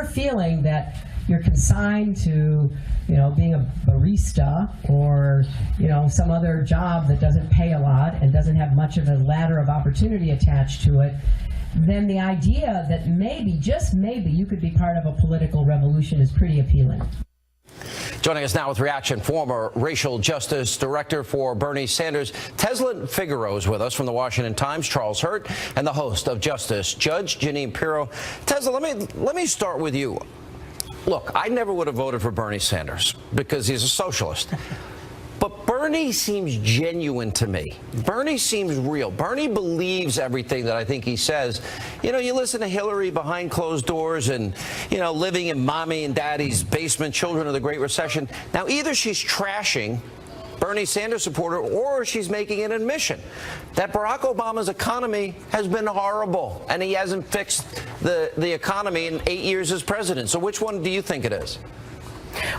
feeling that you're consigned to, being a barista or, some other job that doesn't pay a lot and doesn't have much of a ladder of opportunity attached to it, then the idea that maybe, just maybe, you could be part of a political revolution is pretty appealing. Joining us now with reaction, former racial justice director for Bernie Sanders, Teslin Figaro is with us from the Washington Times, Charles Hurt, and the host of Justice, Judge Jeanine Pirro. Teslin, let me start with you. Look, I never would have voted for Bernie Sanders because he's a socialist. But Bernie seems genuine to me. Bernie seems real. Bernie believes everything that I think he says. You listen to Hillary behind closed doors and, living in mommy and daddy's basement, children of the Great Recession. Now, either she's trashing Bernie Sanders supporter or she's making an admission that Barack Obama's economy has been horrible and he hasn't fixed the economy in 8 years as president. So which one do you think it is?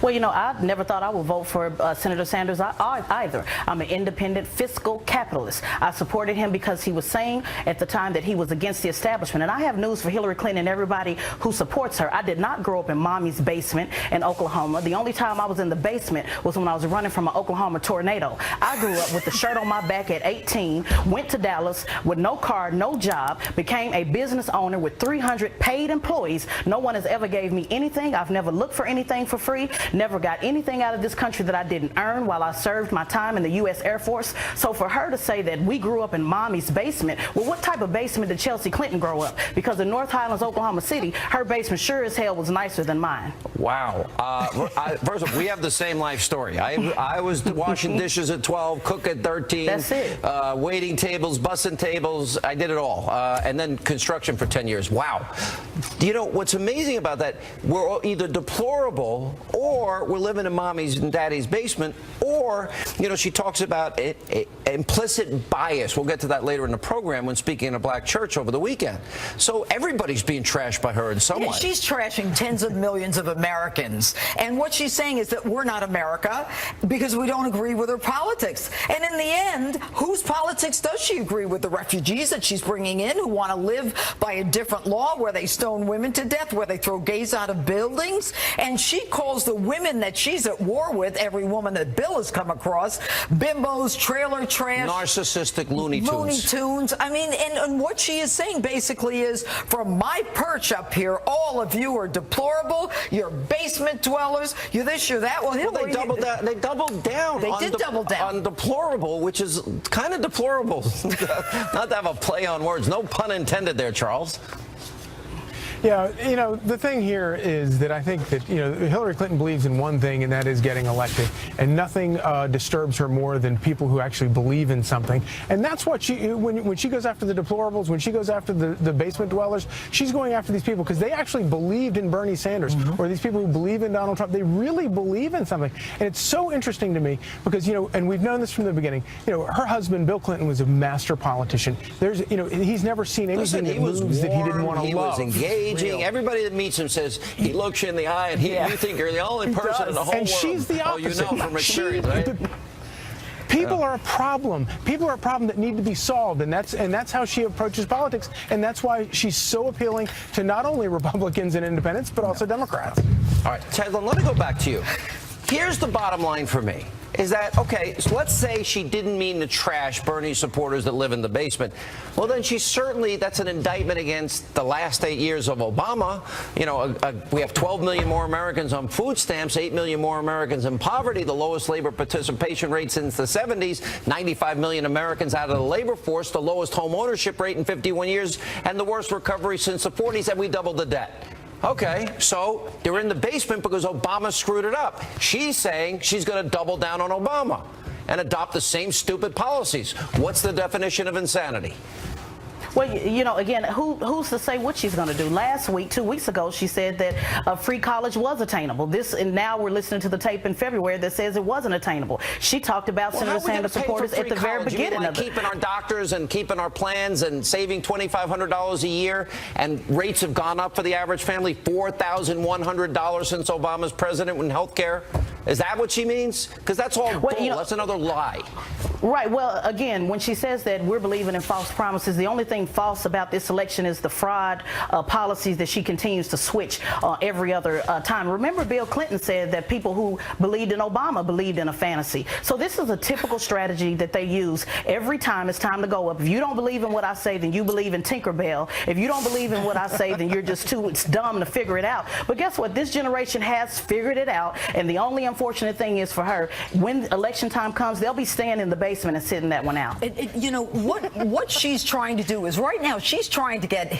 Well, I never thought I would vote for Senator Sanders either. I'm an independent fiscal capitalist. I supported him because he was saying at the time that he was against the establishment. And I have news for Hillary Clinton and everybody who supports her. I did not grow up in mommy's basement in Oklahoma. The only time I was in the basement was when I was running from an Oklahoma tornado. I grew up with the shirt on my back at 18, went to Dallas with no car, no job, became a business owner with 300 paid employees. No one has ever gave me anything. I've never looked for anything for free. Never got anything out of this country that I didn't earn while I served my time in the U.S. Air Force. So for her to say that we grew up in mommy's basement, well, what type of basement did Chelsea Clinton grow up? Because in North Highlands, Oklahoma City, her basement sure as hell was nicer than mine. Wow. First of all, we have the same life story. I was washing dishes at 12, cook at 13. That's it. Waiting tables, bussing tables. I did it all. And then construction for 10 years. Wow. What's amazing about that, we're either deplorable or we're living in mommy's and daddy's basement, or, she talks about implicit bias. We'll get to that later in the program when speaking in a black church over the weekend. So everybody's being trashed by her in some way. She's trashing tens of millions of Americans. And what she's saying is that we're not America because we don't agree with her politics. And in the end, whose politics does she agree with? The refugees that she's bringing in who want to live by a different law where they stone women to death, where they throw gays out of buildings. And she calls the women that she's at war with, every woman that Bill has come across, bimbos, trailer trash, narcissistic Looney Tunes. I mean, and what she is saying basically is, from my perch up here, all of you are deplorable. You're basement dwellers. You're this, you're that. Well, they doubled down. They doubled down. They did double down on deplorable, which is kind of deplorable. Not to have a play on words. No pun intended there, Charles. Yeah, the thing here is that I think that, Hillary Clinton believes in one thing, and that is getting elected. And nothing disturbs her more than people who actually believe in something. And that's what when she goes after the deplorables, when she goes after the basement dwellers, she's going after these people because they actually believed in Bernie Sanders, or these people who believe in Donald Trump. They really believe in something. And it's so interesting to me because, and we've known this from the beginning, her husband, Bill Clinton, was a master politician. He's never seen anything that moves that he didn't want to love. He was engaged. Everybody that meets him says he looks you in the eye, and you think you're the only person in the whole world. And she's the opposite. From experience, right? People are a problem. People are a problem that need to be solved, and that's how she approaches politics, and that's why she's so appealing to not only Republicans and independents, but also Democrats. All right, Teslin, let me go back to you. Here's the bottom line for me. Is that, okay, so let's say she didn't mean to trash Bernie supporters that live in the basement. Well, then that's an indictment against the last 8 years of Obama. We have 12 million more Americans on food stamps, 8 million more Americans in poverty, the lowest labor participation rate since the 70s, 95 million Americans out of the labor force, the lowest home ownership rate in 51 years, and the worst recovery since the 40s, and we doubled the debt. Okay, so they're in the basement because Obama screwed it up. She's saying she's going to double down on Obama and adopt the same stupid policies. What's the definition of insanity? Well, again, who's to say what she's going to do? Last week, 2 weeks ago, she said that free college was attainable. And now we're listening to the tape in February that says it wasn't attainable. She talked about Senator Sanders supporters at the very beginning of it. Keeping our doctors and keeping our plans and saving $2,500 a year, and rates have gone up for the average family, $4,100 since Obama's president in health care. Is that what she means? Because that's all bull. You know, that's another lie. Right. Well, again, when she says that we're believing in false promises, the only thing false about this election is the fraud policies that she continues to switch every other time. Remember, Bill Clinton said that people who believed in Obama believed in a fantasy. So this is a typical strategy that they use every time it's time to go up. If you don't believe in what I say, then you believe in Tinkerbell. If you don't believe in what I say, then you're just too dumb to figure it out. But guess what? This generation has figured it out. And the only unfortunate thing is for her, when election time comes, they'll be staying in the basement and sitting that one out. You know, what she's trying to do is right now she's trying to get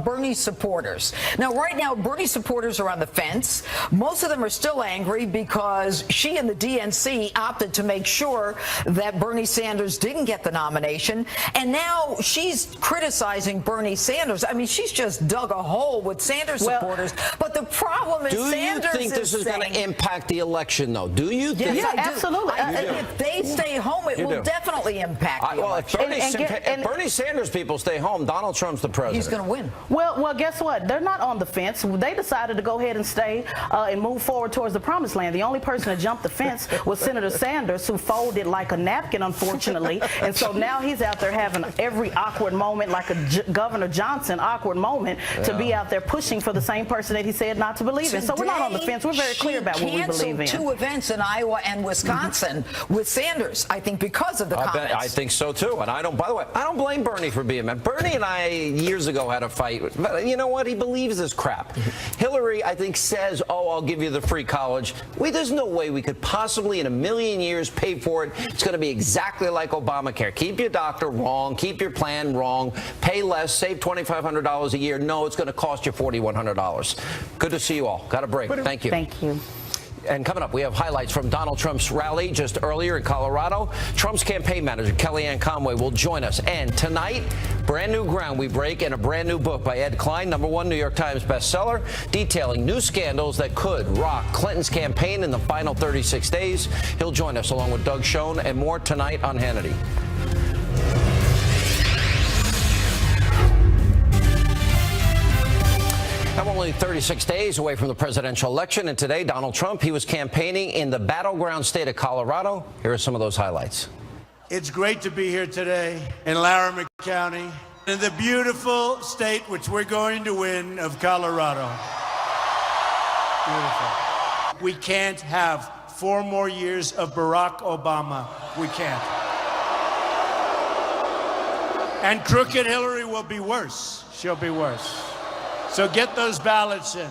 Bernie supporters. Now, right now, Bernie supporters are on the fence. Most of them are still angry because she and the DNC opted to make sure that Bernie Sanders didn't get the nomination. And now she's criticizing Bernie Sanders. I mean, she's just dug a hole with Sanders supporters. But the problem is Sanders do you think this is going to impact the election, though? Do you think? Yeah, absolutely. If they stay home, it will definitely impact the election. If Bernie Sanders people stay home, Donald Trump's the president. He's going to win. Well, guess what? They're not on the fence. They decided to go ahead and stay and move forward towards the promised land. The only person to jump the fence was Senator Sanders, who folded like a napkin, unfortunately. And so now he's out there having every awkward moment, like a Governor Johnson awkward moment, to be out there pushing for the same person that he said not to believe in. So we're not on the fence. We're very clear about what we believe in. She canceled 2 events in Iowa and Wisconsin with Sanders, I think, because of the comments. I think so, too. And by the way, I don't blame Bernie for being mad. Bernie and I, years ago, had a fight. But you know what? He believes this crap. Hillary, I think, says, oh, I'll give you the free college. There's no way we could possibly in a million years pay for it. It's going to be exactly like Obamacare. Keep your doctor wrong. Keep your plan wrong. Pay less. Save $2,500 a year. No, it's going to cost you $4,100. Good to see you all. Got a break. Thank you. Thank you. And coming up, we have highlights from Donald Trump's rally just earlier in Colorado. Trump's campaign manager, Kellyanne Conway, will join us. And tonight, brand new ground we break in a brand new book by Ed Klein, #1 New York Times bestseller, detailing new scandals that could rock Clinton's campaign in the final 36 days. He'll join us along with Doug Schoen and more tonight on Hannity. Now, we're only 36 days away from the presidential election, and today, Donald Trump, he was campaigning in the battleground state of Colorado. Here are some of those highlights. It's great to be here today in Laramie County, in the beautiful state which we're going to win of Colorado. Beautiful. We can't have 4 more years of Barack Obama. We can't. And crooked Hillary will be worse. She'll be worse. So get those ballots in.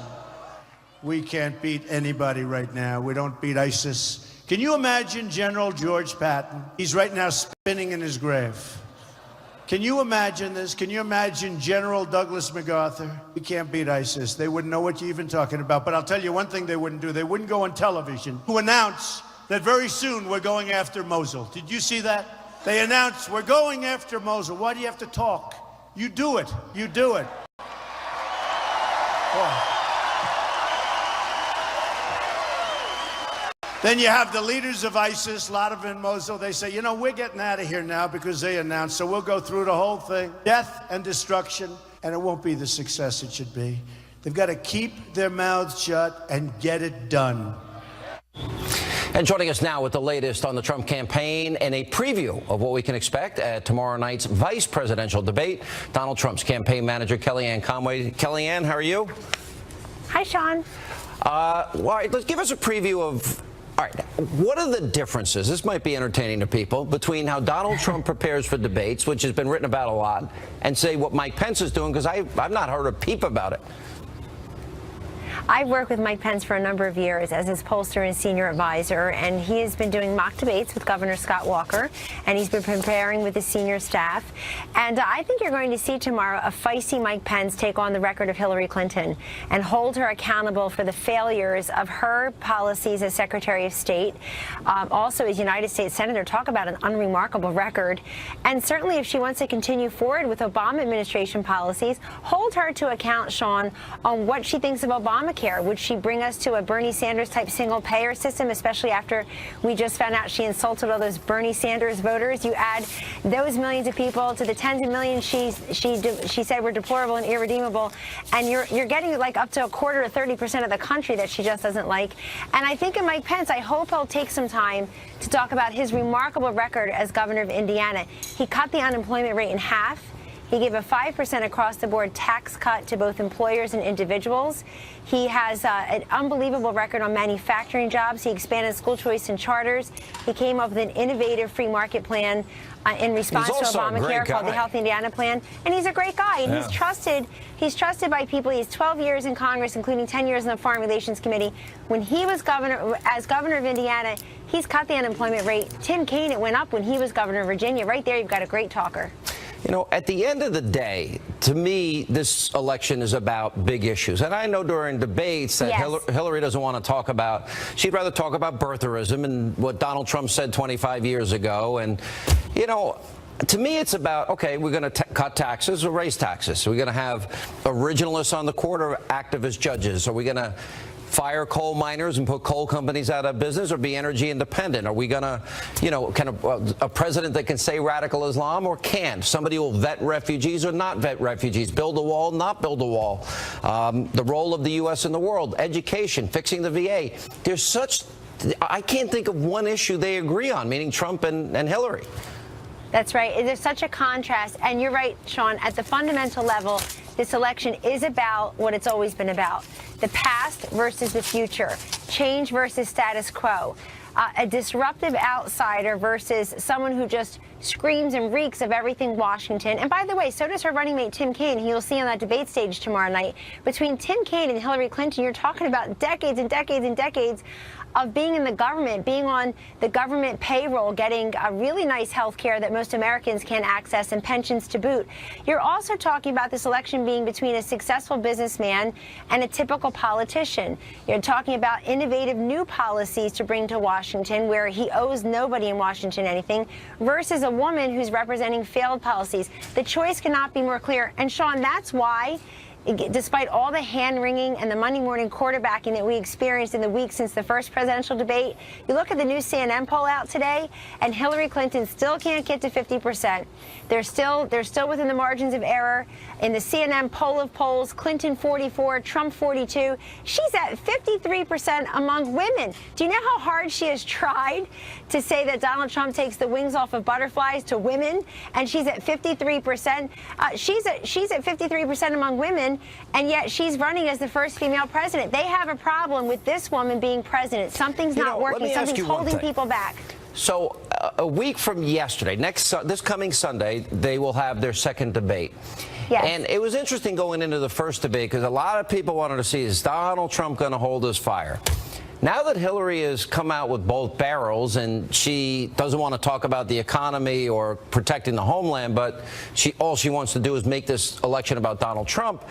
We can't beat anybody right now. We don't beat ISIS. Can you imagine General George Patton? He's right now spinning in his grave. Can you imagine this? Can you imagine General Douglas MacArthur? We can't beat ISIS. They wouldn't know what you're even talking about. But I'll tell you one thing they wouldn't do. They wouldn't go on television to announce that very soon we're going after Mosul. Did you see that? They announced we're going after Mosul. Why do you have to talk? You do it. You do it. Then you have the leaders of ISIS, a lot of them in Mosul. They say, you know, we're getting out of here now because they announced. So we'll go through the whole thing. Death and destruction. And it won't be the success it should be. They've got to keep their mouths shut and get it done. And joining us now with the latest on the Trump campaign and a preview of what we can expect at tomorrow night's vice presidential debate, Donald Trump's campaign manager, Kellyanne Conway. Kellyanne, how are you? Hi, Sean. All right, let's give us a preview of, all right, what are the differences, this might be entertaining to people, between how Donald Trump prepares for debates, which has been written about a lot, and say what Mike Pence is doing, because I've not heard a peep about it. I've worked with Mike Pence for a number of years as his pollster and senior advisor, and he has been doing mock debates with Governor Scott Walker, and he's been preparing with his senior staff. And I think you're going to see tomorrow a feisty Mike Pence take on the record of Hillary Clinton and hold her accountable for the failures of her policies as Secretary of State, also as United States Senator. Talk about an unremarkable record. And certainly if she wants to continue forward with Obama administration policies, hold her to account, Sean, on what she thinks of Obamacare. Obamacare? Would she bring us to a Bernie Sanders type single payer system, especially after we just found out she insulted all those Bernie Sanders voters? You add those millions of people to the tens of millions she said were deplorable and irredeemable, and you're getting like up to a quarter to 30% of the country that she just doesn't like. And I think in Mike Pence, I hope he'll take some time to talk about his remarkable record as governor of Indiana. He cut the unemployment rate in half. He gave a 5% across-the-board tax cut to both employers and individuals. He has an unbelievable record on manufacturing jobs. He expanded school choice and charters. He came up with an innovative free market plan in response to Obamacare called the Healthy Indiana Plan. And he's a great guy, and he's trusted by people. He's 12 years in Congress, including 10 years in the Foreign Relations Committee. When he was as governor of Indiana, he's cut the unemployment rate. Tim Kaine, it went up when he was governor of Virginia. Right there, you've got a great talker. You know, at the end of the day, to me, this election is about big issues. And I know during debates that Hillary doesn't want to talk about, she'd rather talk about birtherism and what Donald Trump said 25 years ago. And, you know, to me, it's about, okay, we're going to cut taxes or raise taxes. We're going to have originalists on the court or activist judges. Are we going to fire coal miners and put coal companies out of business, or be energy independent? Are we going to, you know, kind of a president that can say radical Islam or can't? Somebody will vet refugees or not vet refugees, build a wall, not build a wall. The role of the U.S. in the world, education, fixing the VA. There's such, I can't think of one issue they agree on, meaning Trump and Hillary. That's right. There's such a contrast. And you're right, Sean, at the fundamental level, this election is about what it's always been about: the past versus the future, change versus status quo, a disruptive outsider versus someone who just screams and reeks of everything Washington. And by the way, so does her running mate, Tim Kaine, who you'll see on that debate stage tomorrow night. Between Tim Kaine and Hillary Clinton, you're talking about decades and decades and decades of being in the government, being on the government payroll, getting a really nice health care that most Americans can't access, and pensions to boot. You're also talking about this election being between a successful businessman and a typical politician. You're talking about innovative new policies to bring to Washington, where he owes nobody in Washington anything, versus a woman who's representing failed policies. The choice cannot be more clear. And Sean, that's why, despite all the hand-wringing and the Monday morning quarterbacking that we experienced in the week since the first presidential debate, you look at the new CNN poll out today, and Hillary Clinton still can't get to 50%. They're still within the margins of error. In the CNN poll of polls, Clinton 44, Trump 42. She's at 53% among women. Do you know how hard she has tried to say that Donald Trump takes the wings off of butterflies to women? And she's at 53%. She's at 53% among women, and yet she's running as the first female president. They have a problem with this woman being president. Something's not working. Something's holding people back. So a week from yesterday, this coming Sunday, they will have their second debate. Yes. And it was interesting going into the first debate because a lot of people wanted to see, is Donald Trump going to hold his fire? Now that Hillary has come out with both barrels and she doesn't want to talk about the economy or protecting the homeland, but all she wants to do is make this election about Donald Trump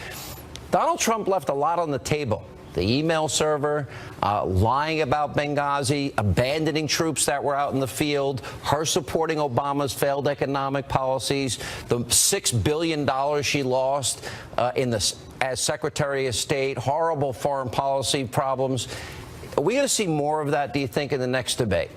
left a lot on the table. The email server, lying about Benghazi, abandoning troops that were out in the field, her supporting Obama's failed economic policies, the $6 billion she lost as Secretary of State, horrible foreign policy problems. Are we going to see more of that, do you think, in the next debate?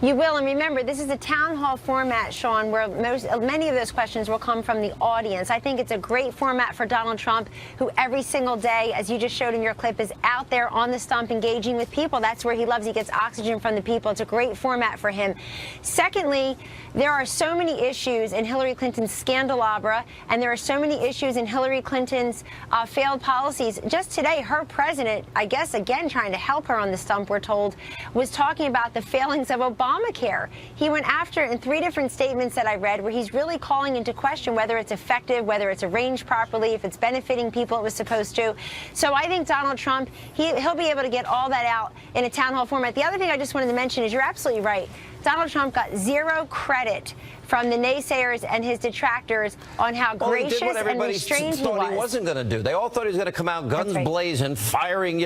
You will, and remember, this is a town hall format, Sean, where many of those questions will come from the audience. I think it's a great format for Donald Trump, who every single day, as you just showed in your clip, is out there on the stump engaging with people. That's where he loves. He gets oxygen from the people. It's a great format for him. Secondly, there are so many issues in Hillary Clinton's scandalabra, and there are so many issues in Hillary Clinton's failed policies. Just today, her president, I guess, again, trying to help her on the stump, we're told, was talking about the failings of Obamacare. He went after it in 3 different statements that I read, where he's really calling into question whether it's effective, whether it's arranged properly, if it's benefiting people it was supposed to. So I think Donald Trump, he'll be able to get all that out in a town hall format. The other thing I just wanted to mention is you're absolutely right. Donald Trump got zero credit from the naysayers and his detractors on how gracious and restrained he was. He wasn't going to do. They all thought he was going to come out guns blazing, firing,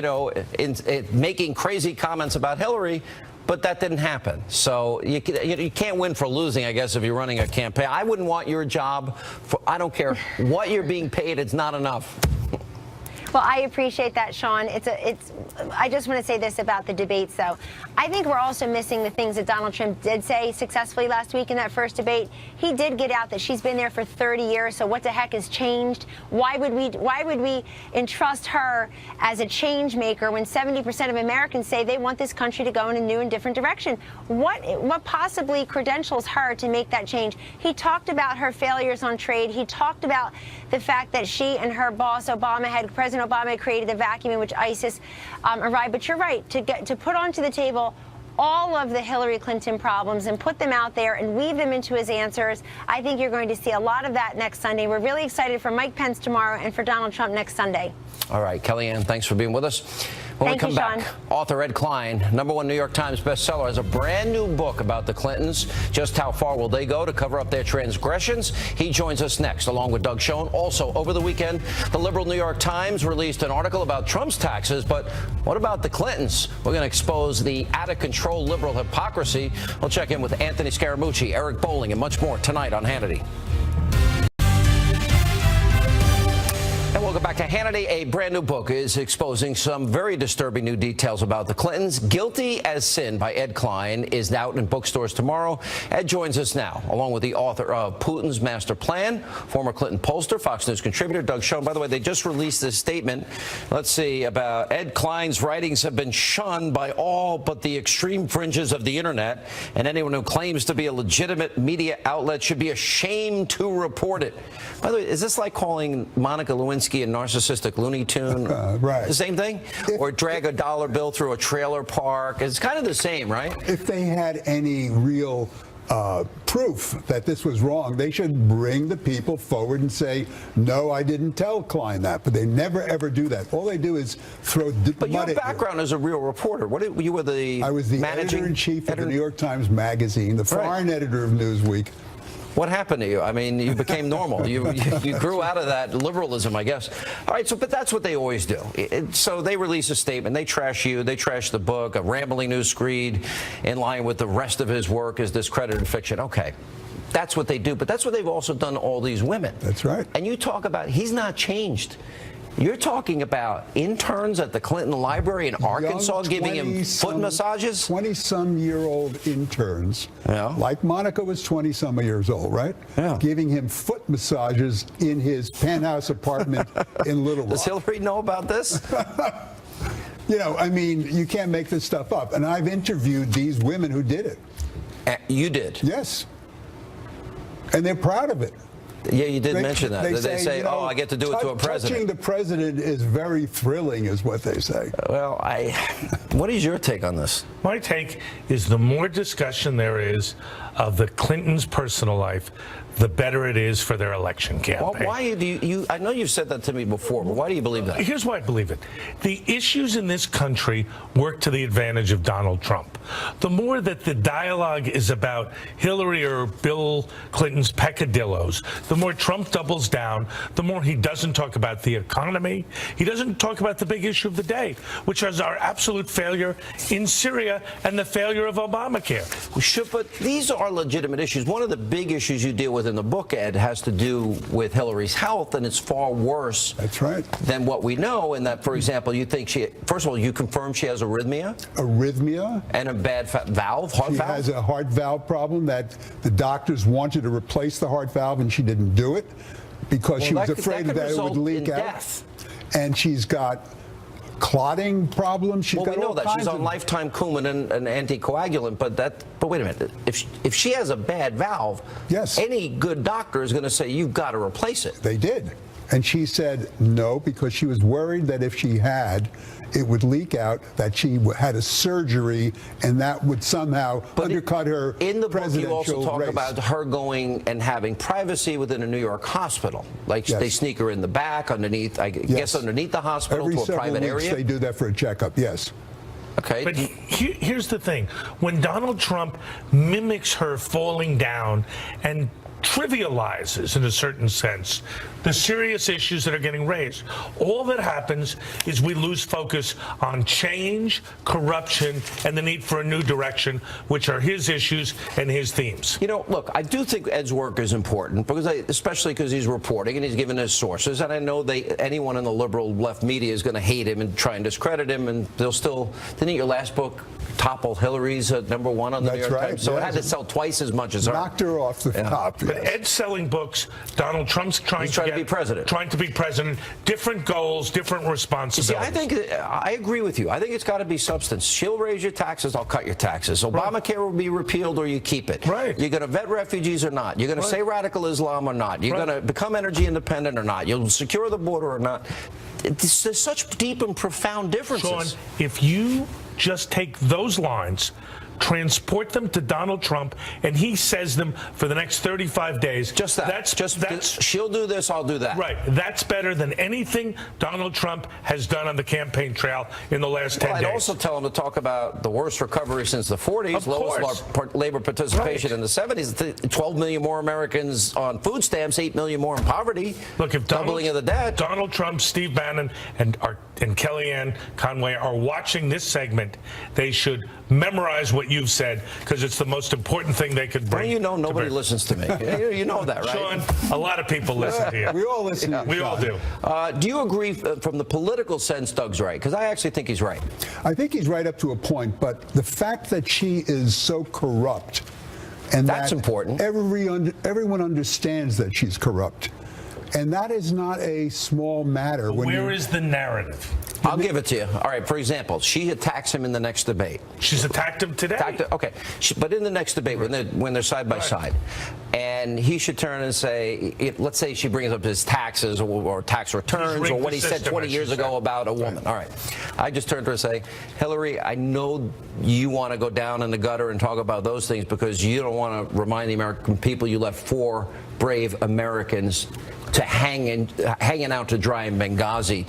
making crazy comments about Hillary. But that didn't happen. So you can't win for losing, I guess, if you're running a campaign. I wouldn't want your job. I don't care what you're being paid. It's not enough. Well, I appreciate that, Sean. I just want to say this about the debates, though. I think we're also missing the things that Donald Trump did say successfully last week in that first debate. He did get out that she's been there for 30 years, so what the heck has changed? Why would we entrust her as a change maker when 70% of Americans say they want this country to go in a new and different direction? What possibly credentials her to make that change? He talked about her failures on trade. He talked about the fact that she and her boss, President Obama, had created a vacuum in which ISIS arrived. But you're right, to put onto the table all of the Hillary Clinton problems and put them out there and weave them into his answers. I think you're going to see a lot of that next Sunday. We're really excited for Mike Pence tomorrow and for Donald Trump next Sunday. All right, Kellyanne, thanks for being with us. When we come back, author Ed Klein, #1 New York Times bestseller, has a brand new book about the Clintons. Just how far will they go to cover up their transgressions? He joins us next, along with Doug Schoen. Also, over the weekend, the liberal New York Times released an article about Trump's taxes, but what about the Clintons? We're going to expose the out-of-control liberal hypocrisy. We'll check in with Anthony Scaramucci, Eric Bolling, and much more tonight on Hannity. And welcome back to Hannity. A brand new book is exposing some very disturbing new details about the Clintons. Guilty as Sin by Ed Klein is out in bookstores tomorrow. Ed joins us now, along with the author of Putin's Master Plan, former Clinton pollster, Fox News contributor Doug Schoen. By the way, they just released this statement. Let's see, about Ed Klein's writings have been shunned by all but the extreme fringes of the internet, and anyone who claims to be a legitimate media outlet should be ashamed to report it. By the way, is this like calling Monica Lewinsky a narcissistic Looney Tune? Right. The same thing? Or drag a dollar bill through a trailer park? It's kind of the same, right? If they had any real proof that this was wrong, they should bring the people forward and say, no, I didn't tell Klein that. But they never, ever do that. All they do is throw But mud your background as a real reporter, you were the I was the editor-in-chief of the New York Times Magazine, the foreign editor of Newsweek. What happened to you? I mean, you became normal. You grew out of that liberalism, I guess. All right, but that's what they always do. So they release a statement. They trash you. They trash the book. A rambling news screed in line with the rest of his work is discredited fiction. Okay. That's what they do. But that's what they've also done to all these women. That's right. And you talk about he's not changed. You're talking about interns at the Clinton Library in Arkansas giving him foot massages? 20-some-year-old interns, like Monica was 20-some years old, right? Yeah. Giving him foot massages in his penthouse apartment in Little Rock. Does Hillary know about this? You know, I mean, you can't make this stuff up. And I've interviewed these women who did it. You did? Yes. And they're proud of it. Yeah, you did mention that. They say, you know, oh, I get to do it to a president. Touching the president is very thrilling, is what they say. Well, what is your take on this? My take is the more discussion there is of the Clintons' personal life, the better it is for their election campaign. Well, why do you I know you've said that to me before, but why do you believe that? Here's why I believe it. The issues in this country work to the advantage of Donald Trump. The more that the dialogue is about Hillary or Bill Clinton's peccadillos, the more Trump doubles down, the more he doesn't talk about the economy. He doesn't talk about the big issue of the day, which is our absolute failure in Syria and the failure of Obamacare. But these are legitimate issues. One of the big issues you deal with in the book, Ed, has to do with Hillary's health, and it's far worse than what we know. And that, for example, you think first of all, you confirm she has arrhythmia? Arrhythmia. And a bad valve, heart valve? She has a heart valve problem that the doctors wanted to replace the heart valve, and she didn't do it because she was afraid that it would leak out. Death. And she's got clotting problems. She's got we know that she's on lifetime Coumadin and an anticoagulant, but wait a minute. If she has a bad valve, any good doctor is going to say you've got to replace it. They did, and she said no because she was worried that if she had, it would leak out, that she had a surgery, and that would somehow undercut her in the book, presidential you also talk race. about her going and having privacy within a New York hospital. Like they sneak her in the back underneath, I guess underneath the hospital to a private area. They do that for a checkup, yes. Okay. But here's the thing. When Donald Trump mimics her falling down and trivializes, in a certain sense, the serious issues that are getting raised. All that happens is we lose focus on change, corruption, and the need for a new direction, which are his issues and his themes. You know, look, I do think Ed's work is important, because especially because he's reporting and he's giving his sources, and I know anyone in the liberal left media is going to hate him and try and discredit him, and they'll still. Didn't your last book topple Hillary's #1 on the New York Times? So it had to sell twice as much as her. Knocked her off the top. But Ed's selling books. Donald Trump's trying to be president. Trying to be president. Different goals, different responsibilities. See, I agree with you. I think it's got to be substance. She'll raise your taxes, I'll cut your taxes. Obamacare will be repealed or you keep it. Right. You're going to vet refugees or not. You're going to say radical Islam or not. You're going to become energy independent or not. You'll secure the border or not. There's such deep and profound differences. Sean, if you just take those lines, transport them to Donald Trump, and he says them for the next 35 days. Just that. She'll do this, I'll do that. Right. That's better than anything Donald Trump has done on the campaign trail in the last 10 days. I'd also tell him to talk about the worst recovery since the 40s, lowest labor participation in the 70s, 12 million more Americans on food stamps, 8 million more in poverty. Look, if doubling of the debt. Donald Trump, Steve Bannon, and Kellyanne Conway are watching this segment, they should memorize what you've said, because it's the most important thing they could bring. Well, you know, nobody listens to me. You know that, right? Sean, a lot of people listen to you. We all listen to you. We all do. Do you agree from the political sense Doug's right? Because I actually think he's right. I think he's right up to a point, but the fact that she is so corrupt, and that's important. Everyone understands that she's corrupt. And that is not a small matter. Where is the narrative? I'll give it to you. All right, for example, she attacks him in the next debate. She's attacked him today. Okay, but in the next debate, when they're side by side, and he should turn and say, let's say she brings up his taxes or tax returns or what he said 20 years ago about a woman. All right, I just turn to her and say, Hillary, I know you want to go down in the gutter and talk about those things because you don't want to remind the American people you left 4 brave Americans to hanging out to dry in Benghazi.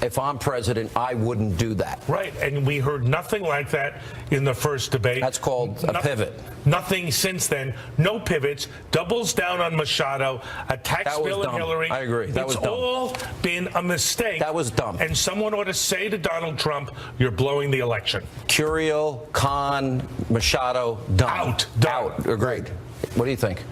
If I'm president, I wouldn't do that. Right, and we heard nothing like that in the first debate. That's called a pivot. Nothing since then. No pivots. Doubles down on Machado. Attacks Bill and Hillary. I agree. That was dumb. It's all been a mistake. That was dumb. And someone ought to say to Donald Trump, you're blowing the election. Curiel, Khan, Machado, done. Out. Agreed. What do you think?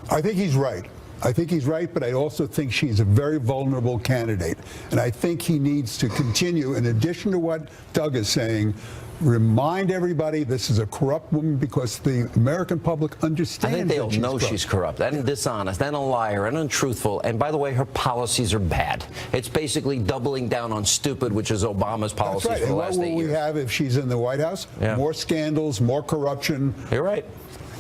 I think he's right. I think he's right, but I also think she's a very vulnerable candidate. And I think he needs to continue, in addition to what Doug is saying, remind everybody this is a corrupt woman, because the American public understands. I think they all know she's corrupt and dishonest and a liar and untruthful. And by the way, her policies are bad. It's basically doubling down on stupid, which is Obama's policies for the last 8 years. What will we have if she's in the White House? More scandals, more corruption. You're right.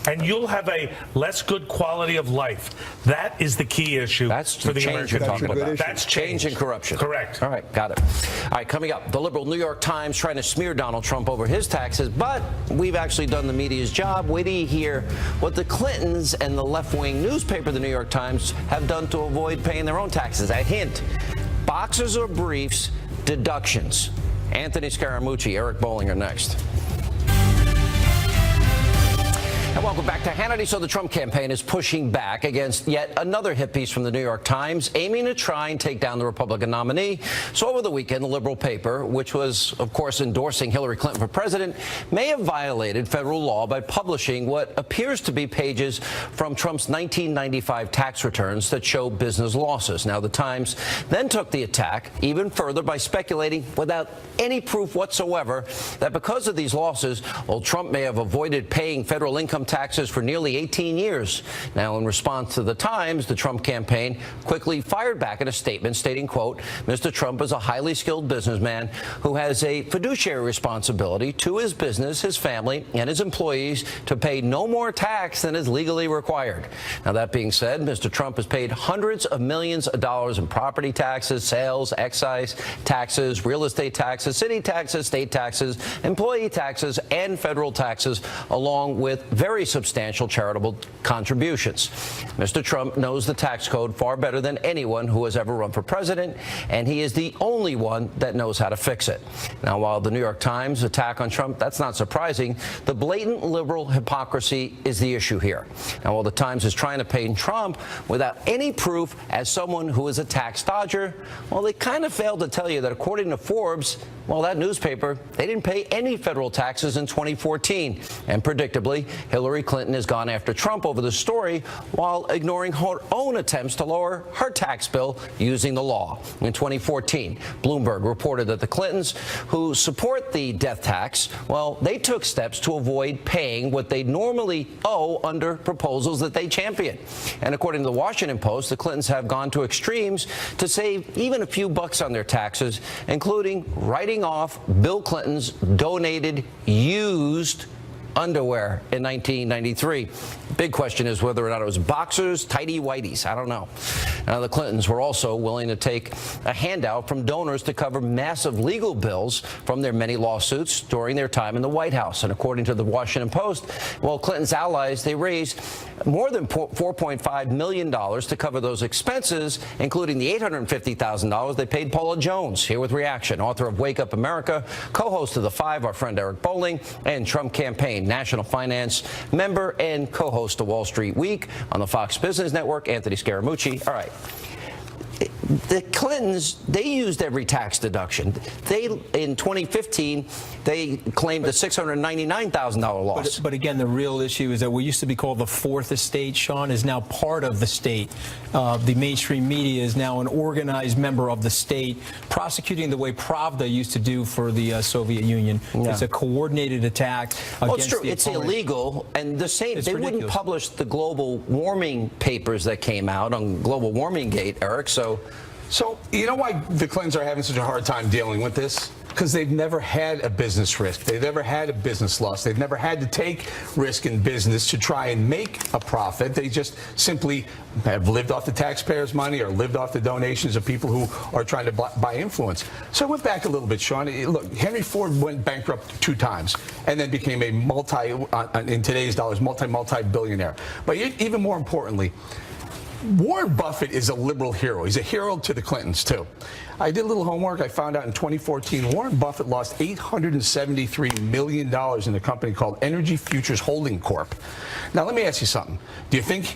And you'll have a less good quality of life. That is the key issue for the American public. That's change and corruption. Correct. All right, got it. All right, coming up, the liberal New York Times trying to smear Donald Trump over his taxes, but we've actually done the media's job. Wait till you hear what the Clintons and the left-wing newspaper, the New York Times, have done to avoid paying their own taxes. A hint, boxers or briefs, deductions. Anthony Scaramucci, Eric Bolling are next. And welcome back to Hannity. So the Trump campaign is pushing back against yet another hit piece from the New York Times, aiming to try and take down the Republican nominee. So over the weekend, the liberal paper, which was, of course, endorsing Hillary Clinton for president, may have violated federal law by publishing what appears to be pages from Trump's 1995 tax returns that show business losses. Now, the Times then took the attack even further by speculating, without any proof whatsoever, that because of these losses, well, Trump may have avoided paying federal income taxes for nearly 18 years. Now, in response to the Times, the Trump campaign quickly fired back in a statement stating, quote, Mr. Trump is a highly skilled businessman who has a fiduciary responsibility to his business, his family, and his employees to pay no more tax than is legally required. Now, that being said, Mr. Trump has paid hundreds of millions of dollars in property taxes, sales, excise taxes, real estate taxes, city taxes, state taxes, employee taxes, and federal taxes, along with very very substantial charitable contributions. Mr. Trump knows the tax code far better than anyone who has ever run for president, and he is the only one that knows how to fix it. Now, while the New York Times attack on Trump, that's not surprising. The blatant liberal hypocrisy is the issue here. Now, while the Times is trying to paint Trump without any proof as someone who is a tax dodger, well, they kind of failed to tell you that according to Forbes, well, that newspaper, they didn't pay any federal taxes in 2014. And predictably, Hillary Clinton has gone after Trump over the story while ignoring her own attempts to lower her tax bill using the law. In 2014, Bloomberg reported that the Clintons, who support the death tax, well, they took steps to avoid paying what they normally owe under proposals that they champion. And according to the Washington Post, the Clintons have gone to extremes to save even a few bucks on their taxes, including writing off Bill Clinton's donated used underwear in 1993. Big question is whether or not it was boxers, tighty whities. I don't know. Now, the Clintons were also willing to take a handout from donors to cover massive legal bills from their many lawsuits during their time in the White House. And according to the Washington Post, well, Clinton's allies, they raised more than $4.5 million to cover those expenses, including the $850,000 they paid Paula Jones. Here with reaction, author of Wake Up America, co-host of The Five, our friend Eric Bolling, and Trump Campaign national finance member and co-host of Wall Street Week on the Fox Business Network, Anthony Scaramucci. All right. The Clintons, they used every tax deduction. They, in 2015, they claimed a $699,000 loss. But again, the real issue is that what used to be called the fourth estate, Sean, is now part of the state. The mainstream media is now an organized member of the state, prosecuting the way Pravda used to do for the Soviet Union. Yeah. It's a coordinated attack against well, it's true. the It's opponent. illegal, and the same. It's they ridiculous. Wouldn't publish the global warming papers that came out on global warming gate, Eric. So, you know why the Clintons are having such a hard time dealing with this? Because they've never had a business risk. They've never had a business loss. They've never had to take risk in business to try and make a profit. They just simply have lived off the taxpayers' money or lived off the donations of people who are trying to buy influence. So I went back a little bit, Sean. Look, Henry Ford went bankrupt 2 times and then became a in today's dollars, multi-billionaire. But even more importantly, Warren Buffett is a liberal hero. He's a hero to the Clintons, too. I did a little homework. I found out in 2014, Warren Buffett lost $873 million in a company called Energy Futures Holding Corp. Now, let me ask you something. Do you think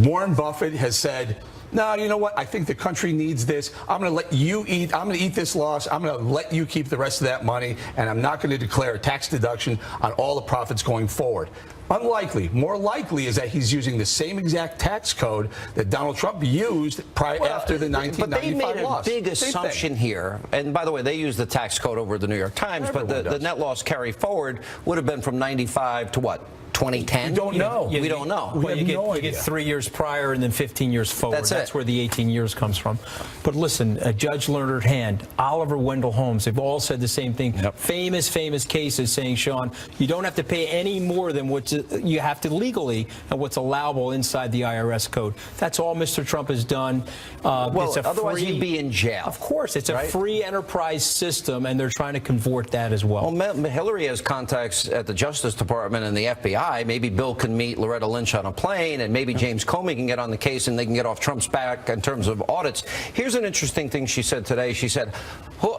Warren Buffett has said, no, you know what? I think the country needs this. I'm going to let you eat. I'm going to eat this loss. I'm going to let you keep the rest of that money, and I'm not going to declare a tax deduction on all the profits going forward. Unlikely. More likely is that he's using the same exact tax code that Donald Trump used after the 1995 But they made loss. a big assumption here. And by the way, they used the tax code over the New York Times, but the net loss carry forward would have been from 95 to what? 2010? We don't know. We don't know. Well, We have no you get idea. 3 years prior and then 15 years forward. That's it. where the 18 years comes from. But listen, Judge Leonard Hand, Oliver Wendell Holmes, they've all said the same thing. Yep. Famous cases saying, Sean, you don't have to pay any more than what you have to legally and what's allowable inside the IRS code. That's all Mr. Trump has done. Well, it's a otherwise free, he'd be in jail. Of course. It's a right? free enterprise system, and they're trying to convert that as well. Well, Hillary has contacts at the Justice Department and the FBI. Maybe Bill can meet Loretta Lynch on a plane, and maybe James Comey can get on the case and they can get off Trump's back in terms of audits. Here's an interesting thing she said today. She said,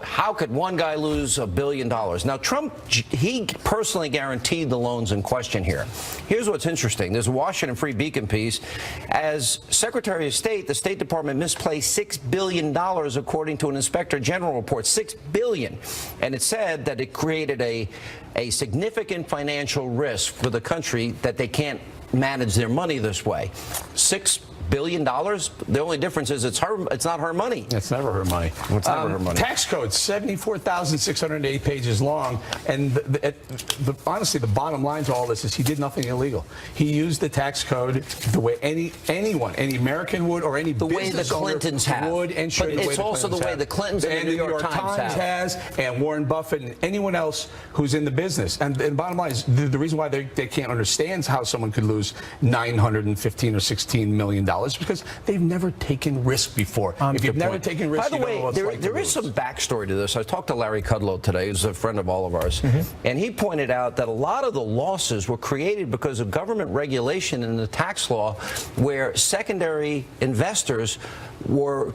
how could one guy lose $1 billion? Now, Trump, he personally guaranteed the loans in question here. Here's what's interesting. There's a Washington Free Beacon piece. As Secretary of State, the State Department misplaced $6 billion, according to an Inspector General report. $6 billion. And it said that it created a significant financial risk for the country that they can't manage their money this way. $6 billion. The only difference is it's not her money. It's never her money. It's never her money. Tax code, 74,608 pages long. And honestly, the bottom line to all this is he did nothing illegal. He used the tax code the way any American would, or any business owner would and should. But it's also the way the Clintons and the New York Times has, and Warren Buffett and anyone else who's in the business. And the bottom line is the reason why they can't understand how someone could lose $915 or $16 million because they've never taken risk before. If you've never taken risk, by the you don't know way, what it's like there to is lose. some backstory to this. I talked to Larry Kudlow today, who's a friend of all of ours, and he pointed out that a lot of the losses were created because of government regulation in the tax law, where secondary investors were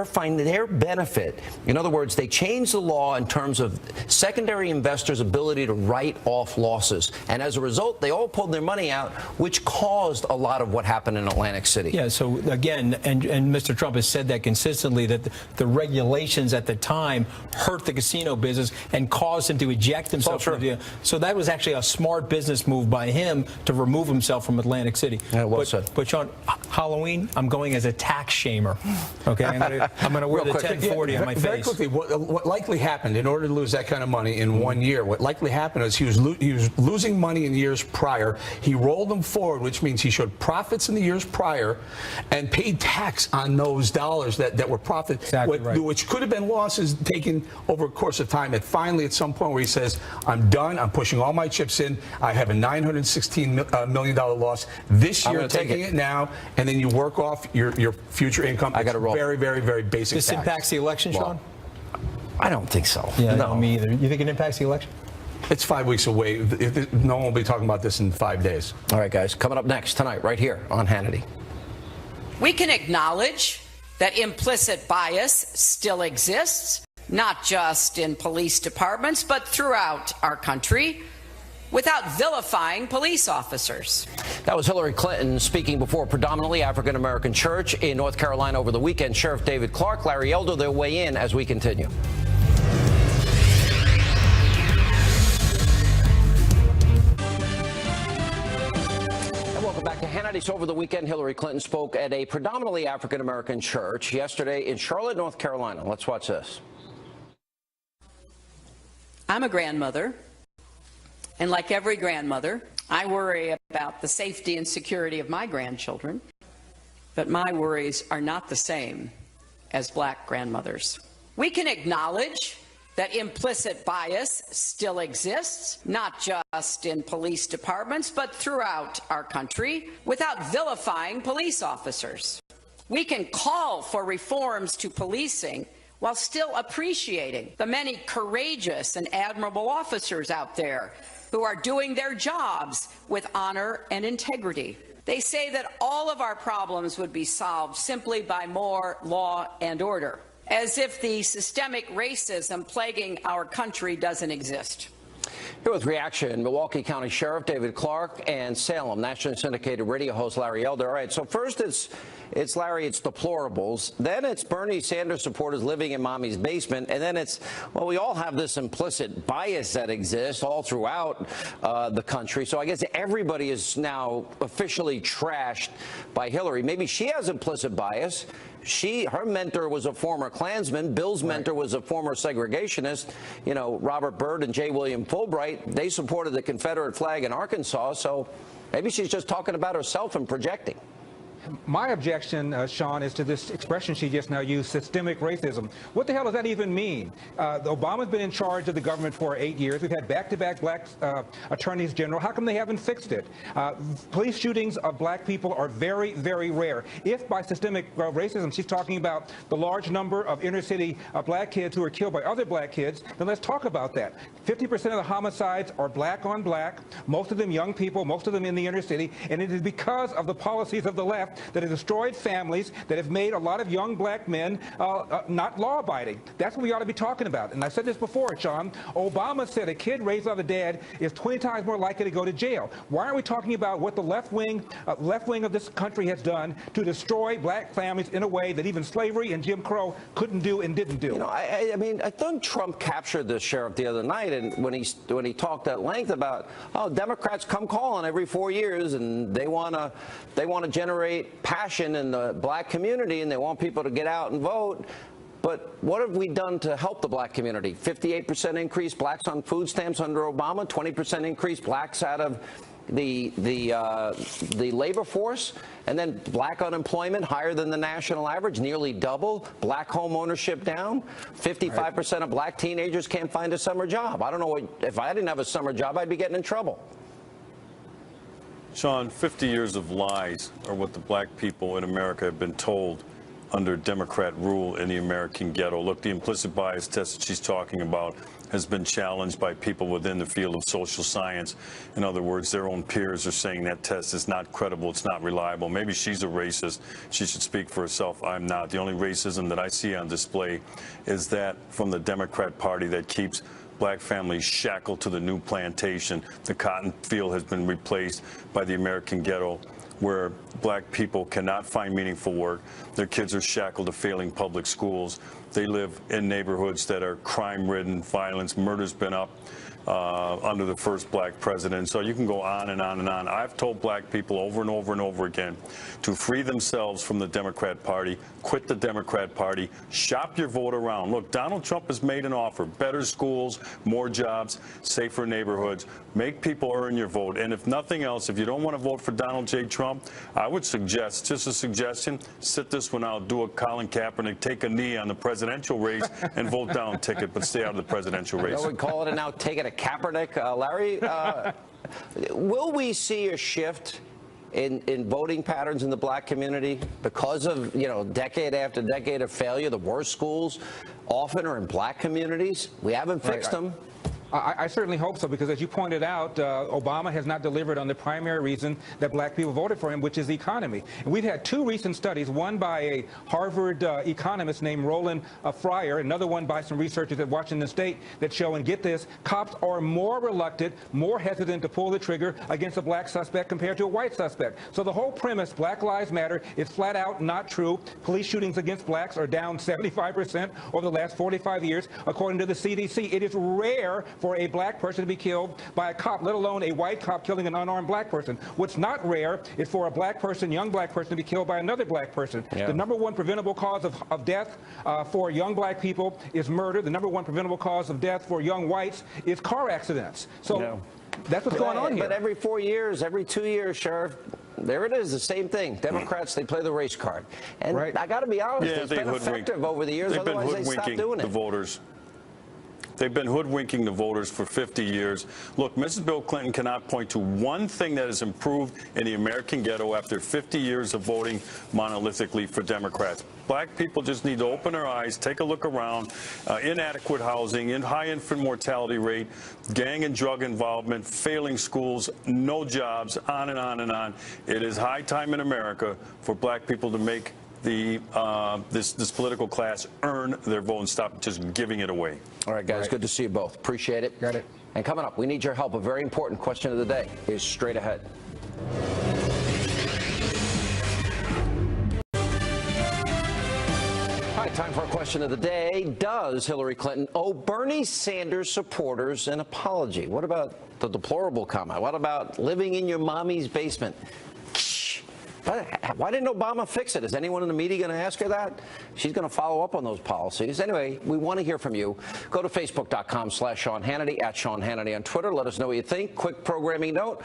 finding their benefit. In other words, they changed the law in terms of secondary investors' ability to write off losses, and as a result, they all pulled their money out, which caused a lot of what happened in Atlantic City. Yeah, so again, and Mr. Trump has said that consistently, that the regulations at the time hurt the casino business and caused him to eject himself from the deal. So that was actually a smart business move by him to remove himself from Atlantic City. Yeah, well said. But Sean, Halloween, I'm going as a tax shamer. Okay, I'm going to wear the 1040 on my face. Very quickly, what likely happened in order to lose that kind of money in 1 year? What likely happened is he was losing money in years prior. He rolled them forward, which means he showed profits in the years prior and paid tax on those dollars that were profit, Exactly right. which could have been losses taken over a course of time. And finally, at some point where he says, I'm done, I'm pushing all my chips in, I have a $916 million loss this year, taking it now, and then you work off your future income. I got to roll. Very, very, very basic This tax. impacts the election, Sean? I don't think so. Yeah, no. me either. You think it impacts the election? It's 5 weeks away. No one will be talking about this in 5 days. All right, guys, coming up next tonight, right here on Hannity. We can acknowledge that implicit bias still exists, not just in police departments, but throughout our country, without vilifying police officers. That was Hillary Clinton speaking before a predominantly African-American church in North Carolina over the weekend. Sheriff David Clark, Larry Elder, they'll weigh in as we continue. Welcome back to Hannity. So over the weekend, Hillary Clinton spoke at a predominantly African-American church yesterday in Charlotte, North Carolina. Let's watch this. I'm a grandmother, and like every grandmother, I worry about the safety and security of my grandchildren, but my worries are not the same as black grandmothers. We can acknowledge that implicit bias still exists, not just in police departments, but throughout our country, without vilifying police officers. We can call for reforms to policing while still appreciating the many courageous and admirable officers out there who are doing their jobs with honor and integrity. They say that all of our problems would be solved simply by more law and order, as if the systemic racism plaguing our country doesn't exist. Here with reaction, Milwaukee County Sheriff David Clark and Salem nationally syndicated radio host Larry Elder. All right, so first it's Larry, it's deplorables. Then it's Bernie Sanders supporters living in mommy's basement. And then it's, well, we all have this implicit bias that exists all throughout the country. So I guess everybody is now officially trashed by Hillary. Maybe she has implicit bias. Her mentor was a former Klansman. Bill's mentor was a former segregationist. You know, Robert Byrd and J. William Fulbright, they supported the Confederate flag in Arkansas. So maybe she's just talking about herself and projecting. My objection, Sean, is to this expression she just now used, systemic racism. What the hell does that even mean? Obama's been in charge of the government for 8 years. We've had back-to-back black attorneys general. How come they haven't fixed it? Police shootings of black people are very, very rare. If by systemic racism she's talking about the large number of inner-city black kids who are killed by other black kids, then let's talk about that. 50% of the homicides are black on black, most of them young people, most of them in the inner city, and it is because of the policies of the left that have destroyed families, that have made a lot of young black men not law-abiding. That's what we ought to be talking about. And I said this before, Sean. Obama said a kid raised by the dad is 20 times more likely to go to jail. Why aren't we talking about what the left wing of this country has done to destroy black families in a way that even slavery and Jim Crow couldn't do and didn't do? You know, I mean, I think Trump captured this, Sheriff, the other night, and when he talked at length about, oh, Democrats come calling every 4 years, and they want to generate passion in the black community, and they want people to get out and vote. But what have we done to help the black community? 58% increase blacks on food stamps under Obama, 20% increase blacks out of the labor force, and then black unemployment higher than the national average, nearly double. Black home ownership down. 55% of black teenagers can't find a summer job. I don't know if I didn't have a summer job, I'd be getting in trouble. Sean, 50 years of lies are what the black people in America have been told under Democrat rule in the American ghetto. Look, the implicit bias test that she's talking about has been challenged by people within the field of social science. In other words, their own peers are saying that test is not credible, it's not reliable. Maybe she's a racist. She should speak for herself. I'm not. The only racism that I see on display is that from the Democrat Party that keeps black families shackled to the new plantation. The cotton field has been replaced by the American ghetto, where black people cannot find meaningful work. Their kids are shackled to failing public schools. They live in neighborhoods that are crime-ridden, violence, murder's been up under the first black president. So you can go on and on and on. I've told black people over and over and over again to free themselves from the Democrat Party, quit the Democrat Party, shop your vote around. Look, Donald Trump has made an offer: better schools, more jobs, safer neighborhoods. Make people earn your vote. And if nothing else, if you don't want to vote for Donald J. Trump, I would suggest, just a suggestion, sit this one out, do a Colin Kaepernick, take a knee on the presidential race and vote down ticket, but stay out of the presidential race. I would call it a now take it a Kaepernick. Larry, will we see a shift in voting patterns in the black community because of, decade after decade of failure? The worst schools often are in black communities. We haven't fixed them. I certainly hope so, because as you pointed out, Obama has not delivered on the primary reason that black people voted for him, which is the economy. And we've had two recent studies, one by a Harvard economist named Roland Fryer, another one by some researchers at Washington State, that show, and get this, cops are more reluctant, more hesitant to pull the trigger against a black suspect compared to a white suspect. So the whole premise, Black Lives Matter, is flat out not true. Police shootings against blacks are down 75% over the last 45 years, according to the CDC. It is rare for a black person to be killed by a cop, let alone a white cop killing an unarmed black person. What's not rare is for a black person, young black person, to be killed by another black person. Yeah. The number one preventable cause of death for young black people is murder. The number one preventable cause of death for young whites is car accidents. So that's what's going on here. But every 4 years, every 2 years, Sheriff, there it is, the same thing. Democrats, they play the race card. And I got to be honest, it's been effective over the years. Otherwise, they stopped doing it. The voters. They've been hoodwinking the voters for 50 years. Look, Mrs. Bill Clinton cannot point to one thing that has improved in the American ghetto after 50 years of voting monolithically for Democrats. Black people just need to open their eyes, take a look around. Inadequate housing, high infant mortality rate, gang and drug involvement, failing schools, no jobs, on and on and on. It is high time in America for black people to make this political class earn their vote and stop just giving it away. All right, guys, good to see you both. Appreciate it. Got it. And coming up, we need your help. A very important question of the day is straight ahead. All right, time for a question of the day. Does Hillary Clinton owe Bernie Sanders supporters an apology? What about the deplorable comment? What about living in your mommy's basement? Why didn't Obama fix it? Is anyone in the media going to ask her that? She's going to follow up on those policies. Anyway, we want to hear from you. Go to Facebook.com/Sean Hannity, @Sean Hannity on Twitter. Let us know what you think. Quick programming note.